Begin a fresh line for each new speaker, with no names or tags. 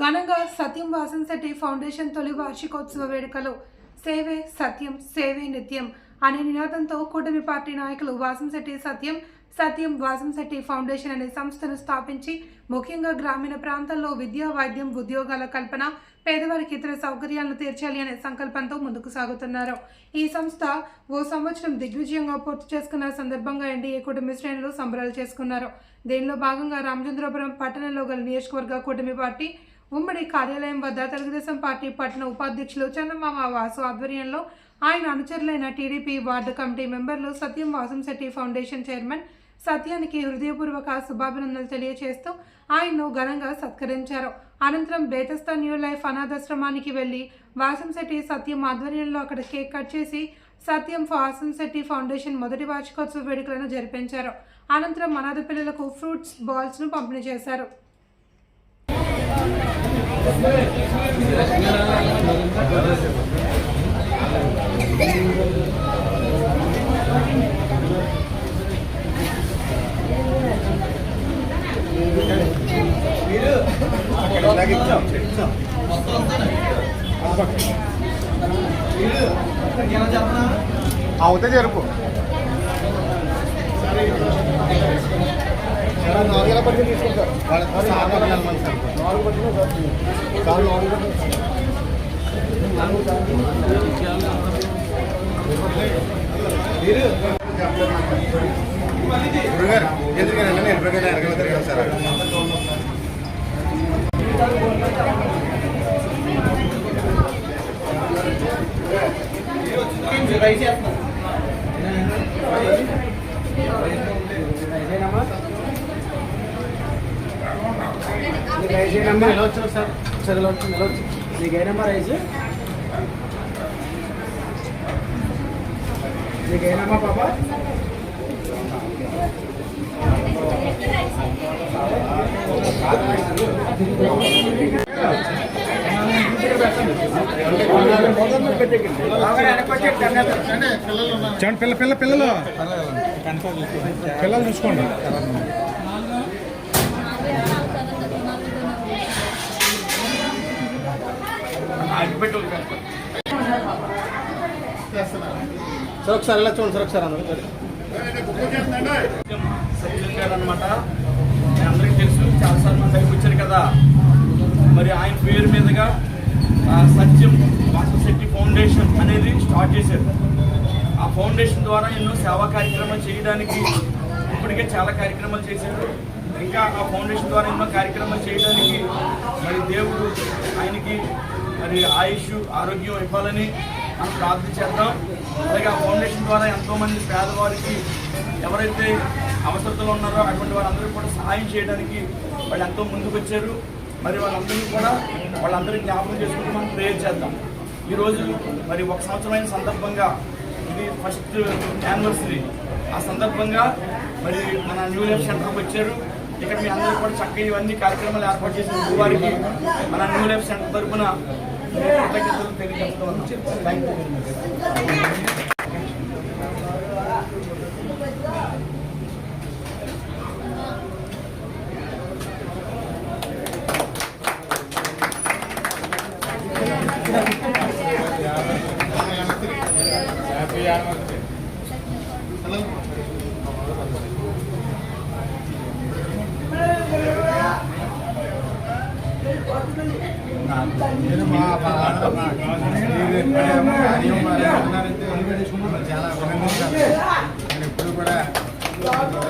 ఘనంగా సత్యం వాసంశెట్టి ఫౌండేషన్ తొలి వార్షికోత్సవ వేడుకలు సేవే సత్యం సేవే నిత్యం అనే నినాదంతో కూటమి పార్టీ నాయకులు వాసంశెట్టి సత్యం వాసంశెట్టి ఫౌండేషన్ అనే సంస్థను స్థాపించి ముఖ్యంగా గ్రామీణ ప్రాంతాల్లో విద్యా వైద్యం ఉద్యోగాల కల్పన పేదవారికి ఇతర సౌకర్యాలను తీర్చాలి అనే సంకల్పంతో ముందుకు సాగుతున్నారు. ఈ సంస్థ ఓ సంవత్సరం దిగ్విజయంగా పూర్తి చేసుకున్న సందర్భంగా ఎన్డీఏ కూటమి శ్రేణులు సంబరాలు చేసుకున్నారు. దీనిలో భాగంగా రామచంద్రపురం పట్టణంలో గల నియోజకవర్గ కూటమి పార్టీ ఉమ్మడి కార్యాలయం వద్ద తెలుగుదేశం పార్టీ పట్టణ ఉపాధ్యక్షులు చంద్రమామ వాసు ఆధ్వర్యంలో ఆయన అనుచరులైన టీడీపీ వార్డు కమిటీ మెంబర్లు సత్యం వాసంశెట్టి ఫౌండేషన్ చైర్మన్ సత్యానికి హృదయపూర్వక శుభాభినందనలు తెలియజేస్తూ ఆయన్ను ఘనంగా సత్కరించారు. అనంతరం బేతస్తా న్యూ లైఫ్ అనాథాశ్రమానికి వెళ్లి వాసంశెట్టి సత్యం ఆధ్వర్యంలో అక్కడ కేక్ కట్ చేసి సత్యం వాసంశెట్టి ఫౌండేషన్ మొదటి వార్షికోత్సవ వేడుకలను జరిపించారు. అనంతరం అనాథ పిల్లలకు ఫ్రూట్స్ బాల్స్ ను పంపిణీ చేశారు.
అవుతే జరుపు 4 పట్టిన తీసుకుంటారు సార్.
పాపా
పిల్లలు చూసుకోండి. సార్ ఒకసారి ఎలా చూడండి సార్, ఒకసారి
సత్యం గారు అనమాట. అందరికీ తెలుసు, చాలాసార్లు మన దగ్గరికి వచ్చారు కదా. మరి ఆయన పేరు మీదుగా సత్యం వాసంశెట్టి ఫౌండేషన్ అనేది స్టార్ట్ చేశారు. ఆ ఫౌండేషన్ ద్వారా ఎన్నో సేవా కార్యక్రమాలు చేయడానికి ఇప్పటికే చాలా కార్యక్రమాలు చేశారు. ఇంకా ఆ ఫౌండేషన్ ద్వారా ఎన్నో కార్యక్రమాలు చేయడానికి మరి దేవుడు ఆయనకి మరి ఆయుష్ ఆరోగ్యం ఇవ్వాలని మనం ప్రార్థన చేద్దాం. అలాగే ఆ ఫౌండేషన్ ద్వారా ఎంతోమంది పేదవారికి ఎవరైతే అవసరతలో ఉన్నారో అటువంటి వాళ్ళందరూ కూడా సహాయం చేయడానికి వాళ్ళు ఎంతో ముందుకు వచ్చారు. మరి వాళ్ళందరినీ కూడా వాళ్ళందరినీ జ్ఞాపకం చేసుకుంటూ మనం ప్రేయర్ చేద్దాం. ఈరోజు మరి 1 సంవత్సరమైన సందర్భంగా ఇది ఫస్ట్ యానివర్సరీ. ఆ సందర్భంగా మరి మన న్యూ లైఫ్ సెంటర్కి వచ్చారు. ఇక్కడ మీ అందరూ కూడా చక్కగా ఇవన్నీ కార్యక్రమాలు ఏర్పాటు చేసిన వారికి మన న్యూ లైఫ్ సెంటర్ తరఫున కృతజ్ఞతలు తెలియజేస్తూ ఉన్నాం. Thank you very much.
చాలా అభినందించాను. నేను ఎప్పుడు కూడా భగవంతుడు